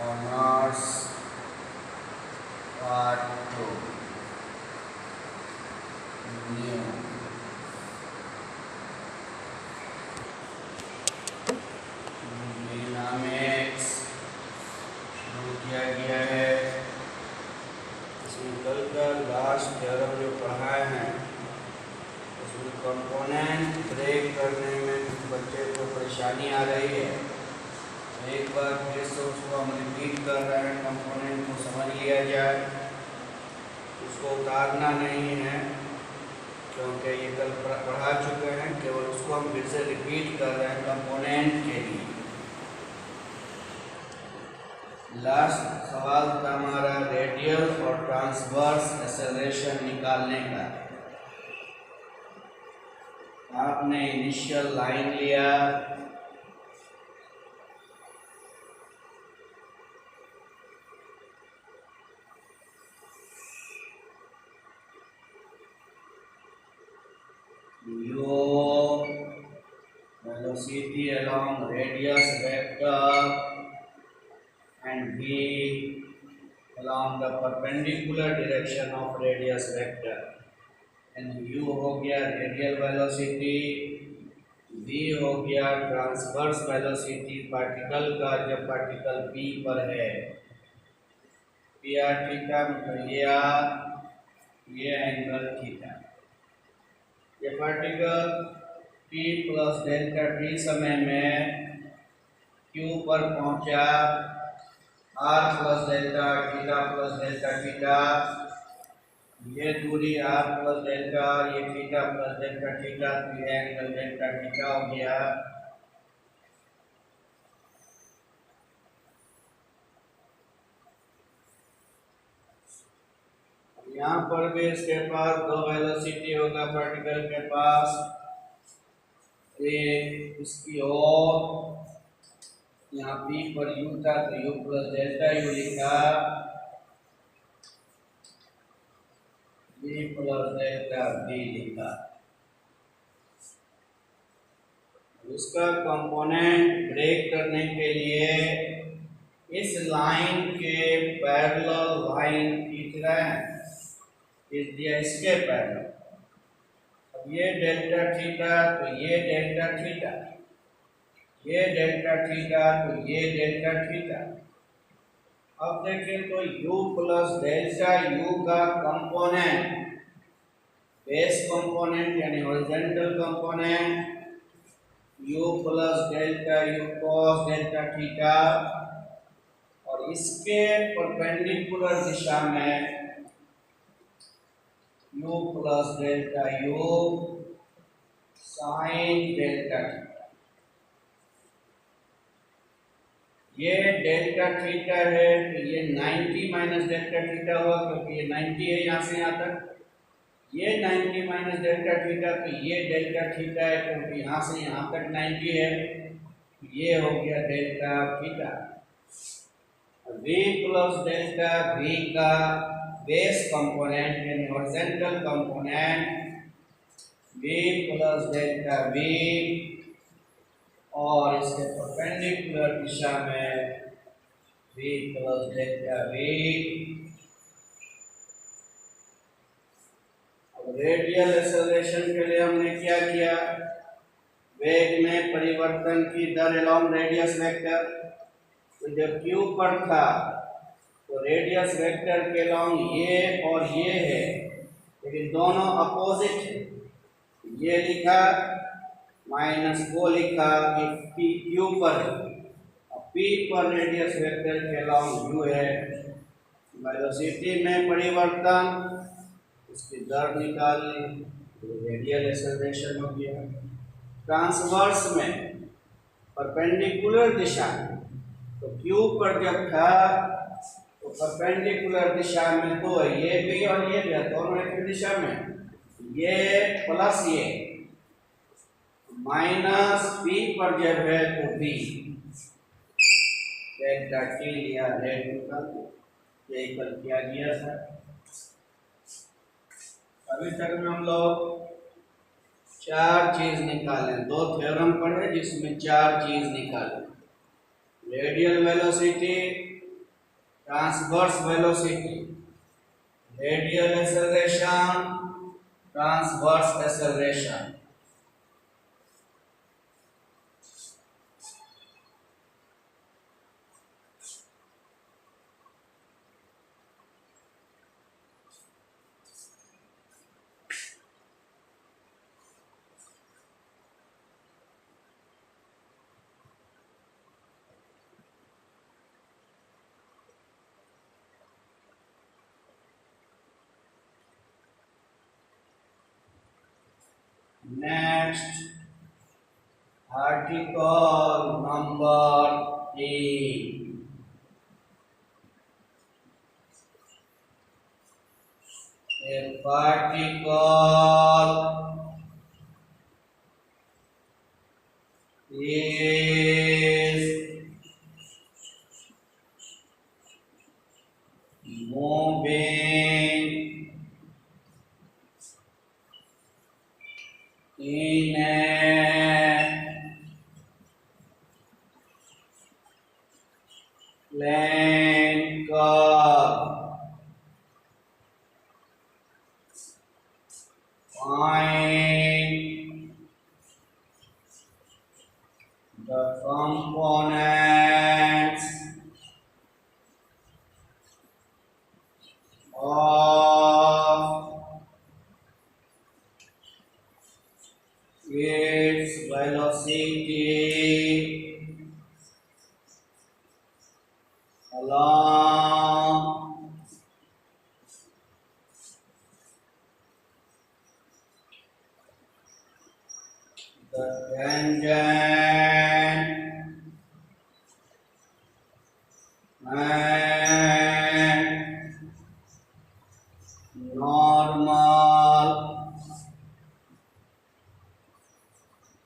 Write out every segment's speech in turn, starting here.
Honours part 2 new dynamics शुरू किया गया है। इसमें कल का लास्ट थ्योरम जो पढ़ाए हैं उसमें कंपोनेंट ब्रेक करने में बच्चे को परेशानी आ रही है। एक बार फिर से उसको हम रिपीट कर रहे हैं, कंपोनेंट को समझ लिया जाए। उसको उतारना नहीं है क्योंकि ये कल पढ़ा चुके हैं, केवल उसको हम फिर से रिपीट कर रहे हैं कंपोनेंट के लिए। लास्ट सवाल था हमारा रेडियल और ट्रांसवर्स एक्सेलरेशन निकालने का। आपने इनिशियल लाइन लिया, velocity along radius vector and v along the perpendicular direction of radius vector, and u हो गया रेडियल वेलोसिटी, v हो गया ट्रांसवर्स वेलोसिटी पार्टिकल का जब पार्टिकल p पर है। पी आर थीटा मतलब ये एंगल थीटा। ये particle p plus delta t समय में q पर पहुंचा, r plus delta theta plus delta theta, ये दूरी r प्लस डेल्टा, ये थीटा प्लस डेल्टा थीटा, तो ये एंगल डेल्टा थीटा हो गया। यहाँ पर भी इसके पास दो वेलोसिटी होगा पार्टिकल के पास, एक इसकी और यहाँ p पर u था तो u प्लस डेल्टा u लिखा, v प्लस डेल्टा v लिखा। उसका कंपोनेंट ब्रेक करने के लिए इस लाइन के पैरेलल लाइन खींच रहे हैं, इस दिया इसके पैरेलल। अब ये डेल्टा थीटा तो ये डेल्टा थीटा, ये डेल्टा थीटा तो ये डेल्टा थीटा। अब देखें तो u प्लस डेल्टा u का कंपोनेंट, बेस कंपोनेंट यानी horizontal component u plus delta u cos delta theta, और इसके परपेंडिकुलर दिशा में u plus delta u sine delta theta. ये डेल्टा थीटा है तो ये 90 माइनस डेल्टा थीटा हुआ क्योंकि ये 90 है यहाँ से यहाँ तक। ये 90 माइनस डेल्टा थीटा तो ये डेल्टा थीटा है क्योंकि यहाँ से यहाँ तक 90 है, ये हो गया delta theta. v plus delta v का बेस कंपोनेंट यानी horizontal component v plus delta v, और इसके परपेंडिकुलर दिशा में v प्लस डेल्टा v। अब रेडियल एक्सेलरेशन के लिए हमने क्या किया, वेग में परिवर्तन की दर एलॉन्ग रेडियस वेक्टर। तो जब q पर था तो रेडियस वेक्टर के एलॉन्ग ये और ये है, लेकिन दोनों अपोजिट है। ये लिखा माइनस को लिखा कि p q पर है, p पर रेडियस वेक्टर के एलॉन्ग u है। वेलोसिटी में परिवर्तन, उसकी दर निकाल ली, रेडियल एक्सेलरेशन हो गया। ट्रांसवर्स में परपेंडिकुलर दिशा, तो q पर जब था तो परपेंडिकुलर दिशा में तो ये भी और ये भी दोनों एक दिशा में, ये प्लस ये माइनस p पर जब है तो b डेल्टा t लिया, रेड निकाल ये कल किया गया था। अभी तक में हम लोग चार चीज निकाले, दो थ्योरम पढ़े जिसमें चार चीज निकाले। Radial velocity, transverse velocity, radial acceleration, transverse acceleration. Next, article number 3. A particle is moving in a plane curve. Find the components of its velocity along the tangent and normal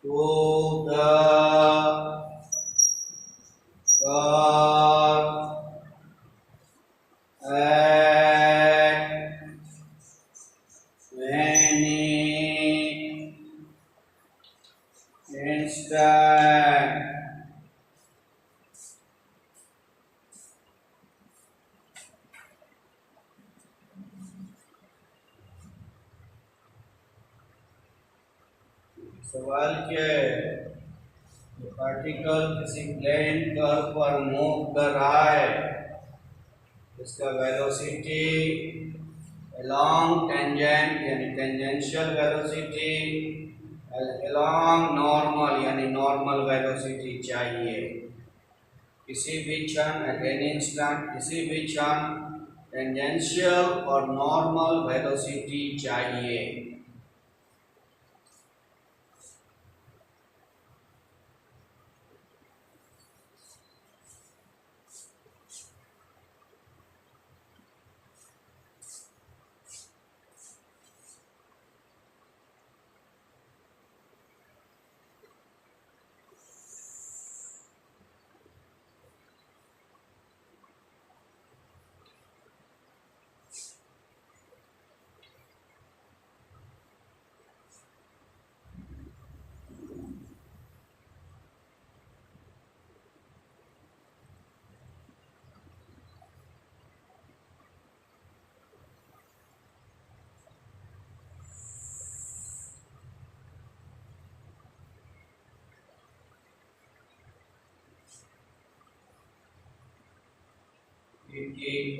to the curve at any instant. सवाल क्या है? Particle किसी plane curve पर move कर रहा है, इसका velocity along tangent यानी टेंजेंशियल वेलोसिटी, along नॉर्मल यानी नॉर्मल वेलोसिटी चाहिए। किसी भी क्षण एट एनी इंस्टेंट किसी भी क्षण टेंजेंशियल और नॉर्मल वेलोसिटी चाहिए।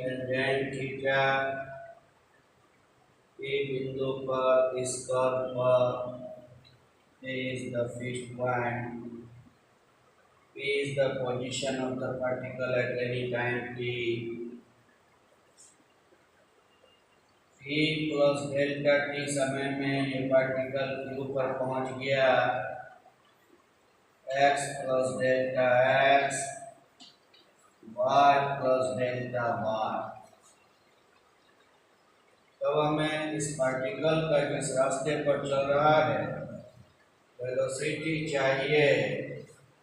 टेंजेंट थीटा ए बिंदु पर इस कर्व पर is the fixed point. P is the position of the particle at any time t. T plus delta t समय में ये पार्टिकल Q पर पहुंच गया। x plus delta x, y plus delta y। तब हमें इस पार्टिकल का जिस रास्ते पर चल रहा है वेलोसिटी चाहिए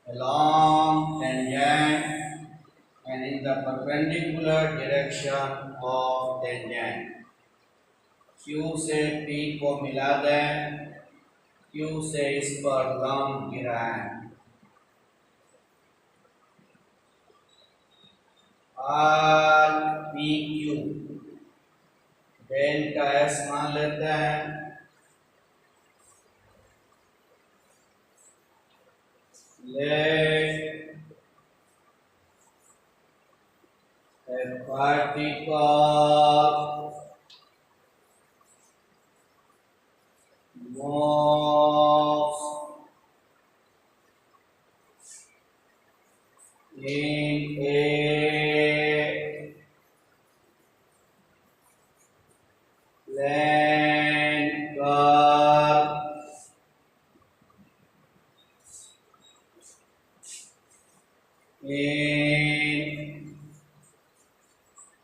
along tangent and in the perpendicular direction of tangent। Q से P को मिला दें, Q से इस पर लंब गिराएं। R P Q, delta S मान लेते हैं। Let a particle moves in a plane curve in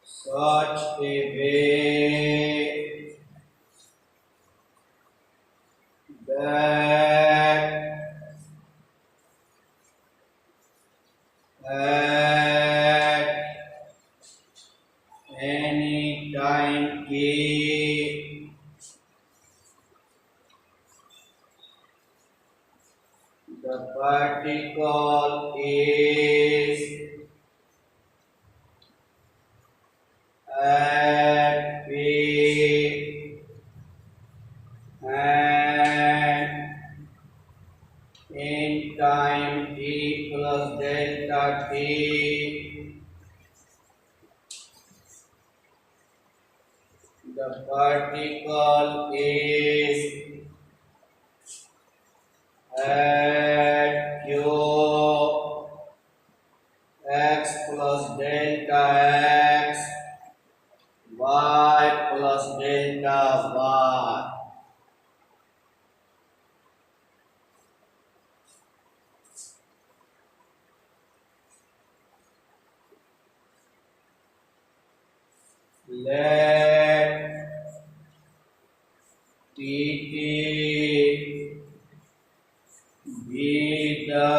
such a way that at any time k the particle is at p and in time t plus delta t the particle is at q x plus delta x y plus delta y. Let tt be the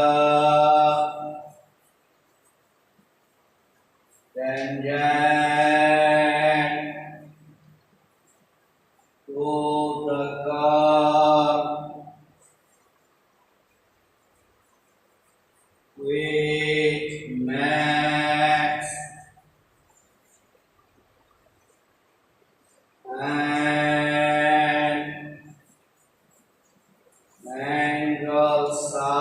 tangent to the curve which makes an angle psi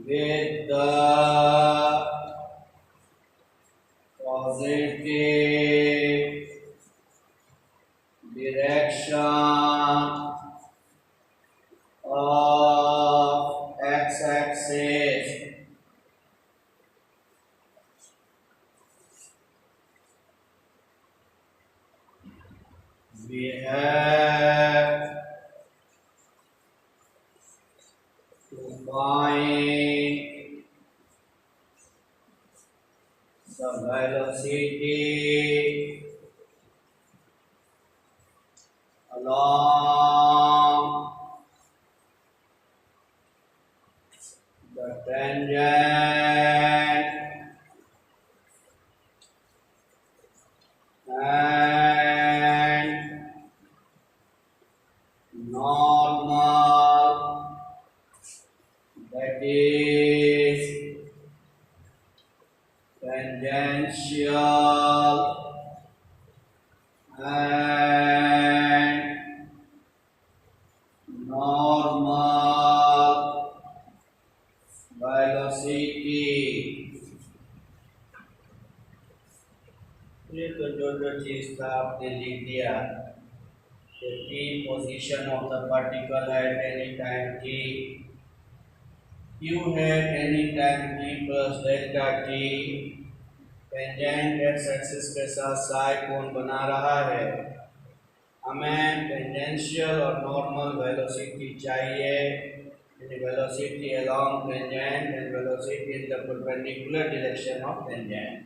with the positive direction of x-axis. We have to find the velocity along the tangent and normal, that is tangential and normal velocity. ये तो जो चीज था आपने लिख दिया कि t position of the particle at any time t, q है any time t plus delta t, tangent x axis के साथ साई कोण बना रहा है। हमें टेंजेंशियल और नॉर्मल वेलोसिटी चाहिए, velocity along tangent and velocity in the perpendicular direction of tangent.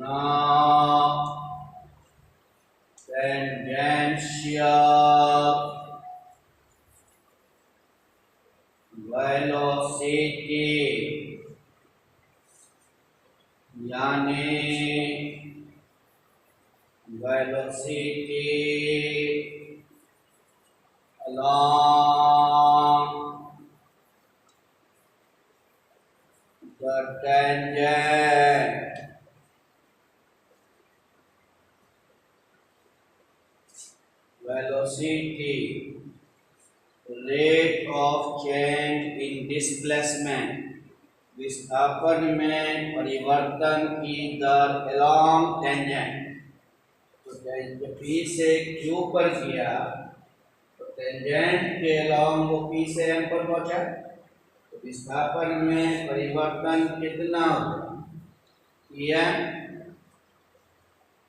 Now tangential velocity यानी velocity along the tangent velocity rate of change in displacement विस्थापन में परिवर्तन की दर along tangent। तो P से Q पर किया तो टेंजेंट के along वो P से M पर पहुंचा तो विस्थापन में परिवर्तन कितना होगा Pm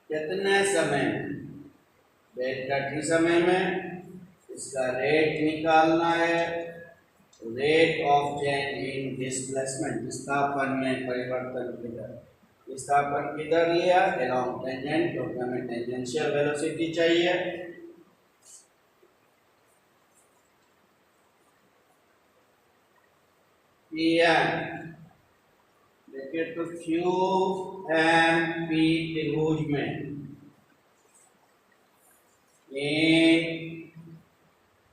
कितने समय डेल्टा टी समय में इसका रेट निकालना है rate of change in displacement विस्थापन में परिवर्तन की दर विस्थापन की दर लिया along टेंजेंट क्योंकि हमें टेंजेंशियल वेलोसिटी चाहिए Pm देखिए तो QMP त्रिभुज में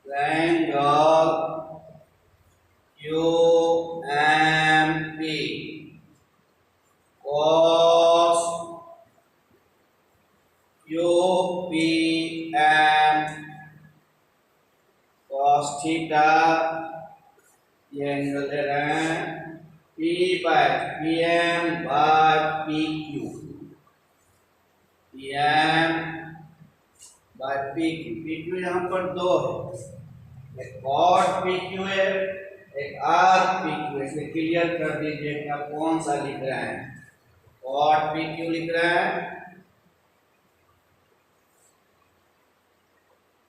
triangle QMP cos QPM cos theta ये एंगल ले रहे हैं PM by PQ PM by PQ यहाँ पर दो है एक cot PQ है एक RPQ है इसे क्लियर कर दीजिए कि आप कौन सा लिख रहे हैं cot PQ लिख रहे हैं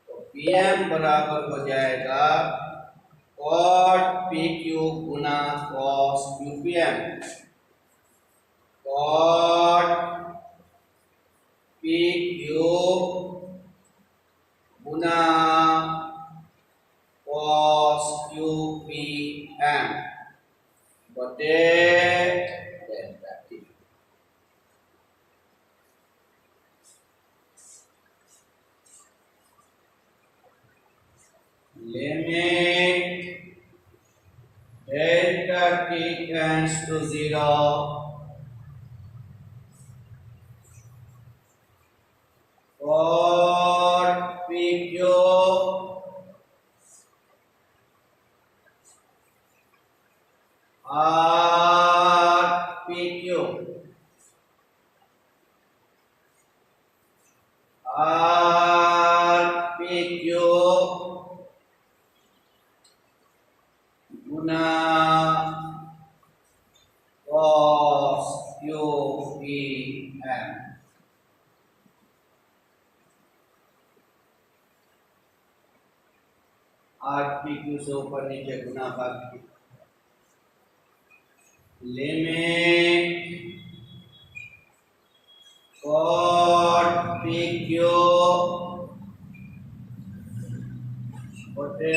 तो PM बराबर हो जाएगा cot PQ गुना cos QPM cot PQ गुना cos QPM बटे delta T limit delta t tends to 0 for PQ RPQ Guna cos QPM RPQ से ऊपर नीचे गुना भाग लिमिट cot PQ बटे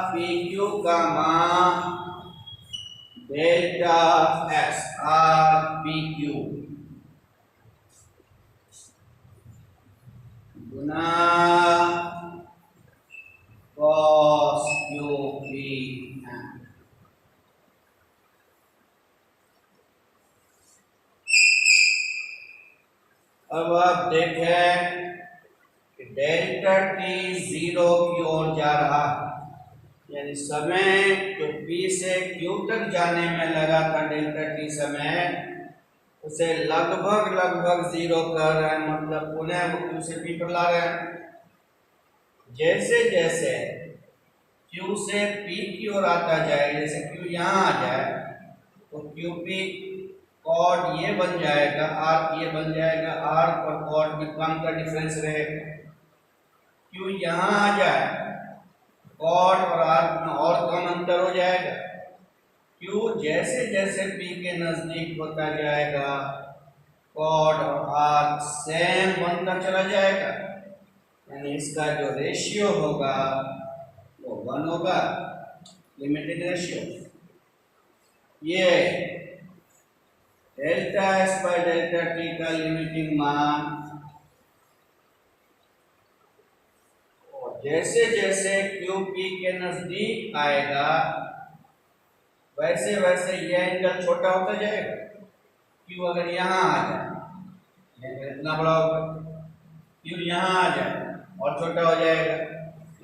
RPQ का मान डेल्टा S RPQ गुना cos QPM अब आप देखें कि डेल्टा टी 0 की ओर जा रहा है यानी समय जो P से Q तक जाने में लगा था डेल्टा टी समय उसे लगभग 0 कर रहे हैं मतलब पुनः Q से P पर ला रहे हैं जैसे जैसे Q से P की ओर आता जाए जैसे Q यहाँ आ जाए तो QP कॉट ये बन जाएगा R ये बन जाएगा R और कॉट में कम का डिफरेंस रहेगा Q यहाँ आ जाए कॉट और R में और कम अंतर हो जाएगा Q जैसे जैसे P के नजदीक होता जाएगा कॉट और R सेम बनता चला जाएगा यानी इसका जो रेशियो होगा वो 1 होगा लिमिटिंग रेशियो। ये delta S by delta T का लिमिटिंग मान, और जैसे जैसे क्यू पी के नजदीक आएगा वैसे वैसे ये एंगल छोटा होता जाएगा। क्यू अगर यहाँ आ जाए एंगल इतना बड़ा होगा, क्यू यहाँ आ जाए और छोटा हो जाएगा,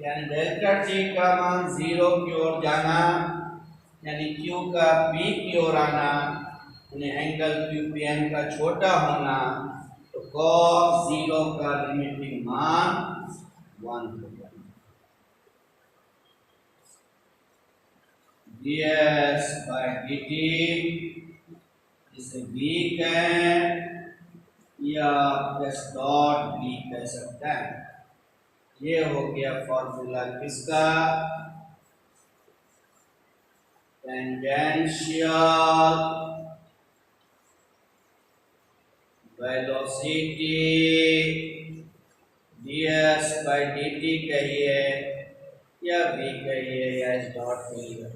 यानी डेल्टा टी का मान 0 की ओर जाना, यानी क्यू का पी की ओर आना, यानी एंगल क्यू पी एन का छोटा होना, तो cos 0 का लिमिटिंग मान 1 होगा। ds by dt जिसे b कहें या s डॉट b कह सकते हैं। ये हो गया फॉर्मूला किसका, tangential velocity ds by dt कहिए या b कहिए या s डॉट कहिए,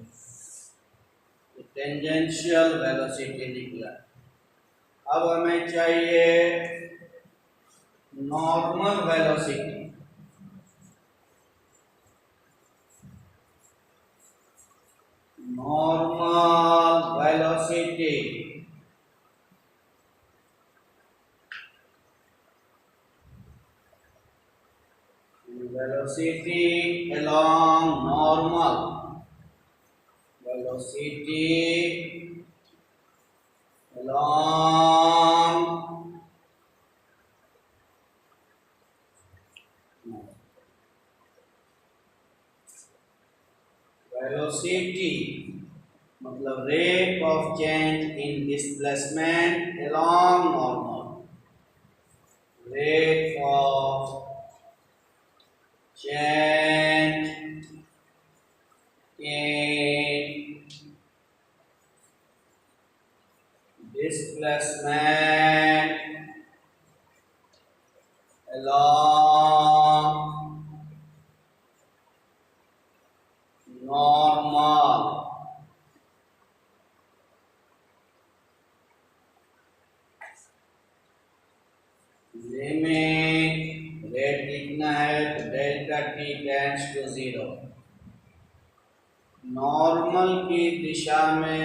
टेंजेंशियल वेलोसिटी निकला। अब हमें चाहिए normal velocity. Normal velocity velocity along normal velocity along velocity मतलब rate of change in displacement along normal, rate of change in displacement along normal, limit rate लिखना है तो delta t tends to 0। Normal की दिशा में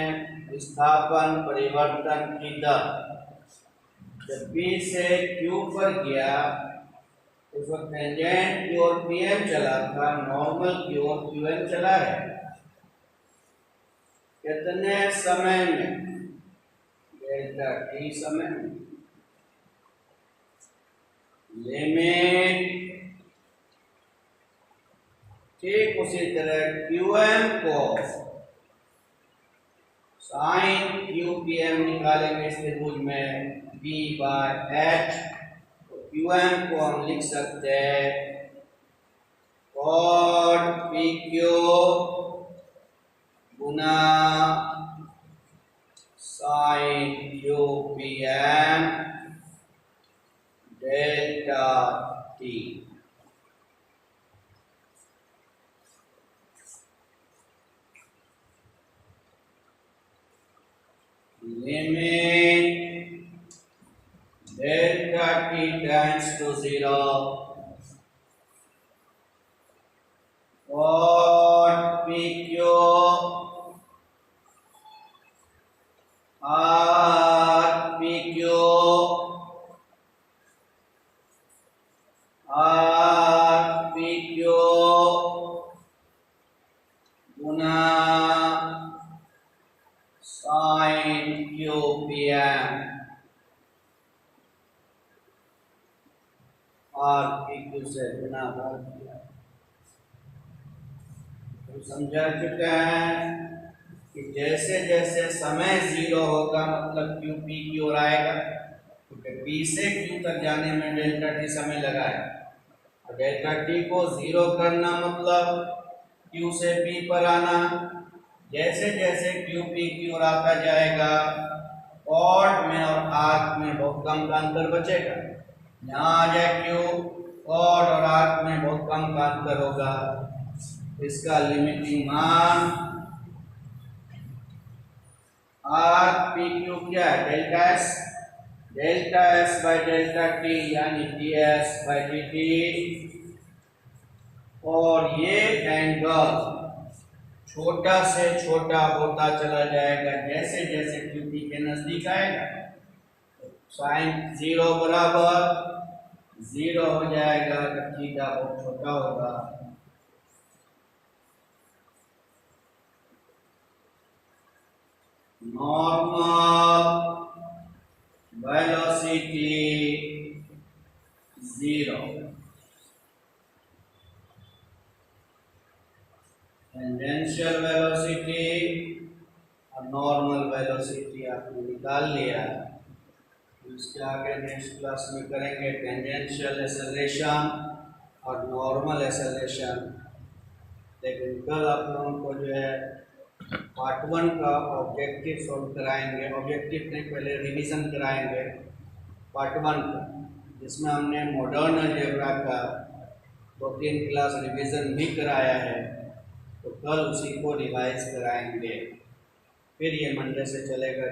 विस्थापन परिवर्तन की दर जब p से q पर गया उस वक्त टेंजेंट की ओर pm चला था, नॉर्मल की ओर qm चला है। कितने समय में, डेल्टा t समय में। लिमिट ठीक उसी तरह qm को साइन qpm निकालेंगे इस त्रिभुज में b बाय h, तो qm को हम लिख सकते हैं cot pq गुना sine qpm delta t। Limit delta t tends to 0 cot pq r pq r pq गुना साइन qpm, r pq से गुना कर दिया। तो समझा चुके हैं कि जैसे जैसे समय 0 होगा मतलब q p की ओर आएगा, क्योंकि p से q तक जाने में डेल्टा t समय लगा है, और डेल्टा t को 0 करना मतलब q से p पर आना। जैसे जैसे q p की ओर आता जाएगा कॉट में और आर्क में बहुत कम का अंतर बचेगा। यहाँ आ जाए q, कॉट और आर्क में बहुत कम का अंतर होगा, इसका लिमिटिंग मान आर पी क्यू क्या है? Delta s, delta s by delta t यानी d s by d t. और ये एंगल छोटा से छोटा होता चला जाएगा जैसे जैसे क्यू टी के नजदीक आएगा। साइन 0 बराबर 0 हो जाएगा तो थीटा बहुत छोटा होगा। नॉर्मल वेलोसिटी 0, टेंजेंशियल वेलोसिटी और नॉर्मल वेलोसिटी आपने निकाल लिया। इसके आगे नेक्स्ट क्लास में करेंगे टेंजेंशियल एक्सेलरेशन और नॉर्मल एक्सेलरेशन। लेकिन कल आप लोगों को जो है पार्ट 1 का ऑब्जेक्टिव सॉल्व कराएंगे, ऑब्जेक्टिव नहीं पहले रिवीजन कराएंगे पार्ट 1 का, जिसमें हमने मॉडर्न अलजेब्रा का 2-3 क्लास रिवीजन भी कराया है। तो कल उसी को रिवाइज कराएंगे, फिर ये मंडे से चलेगा।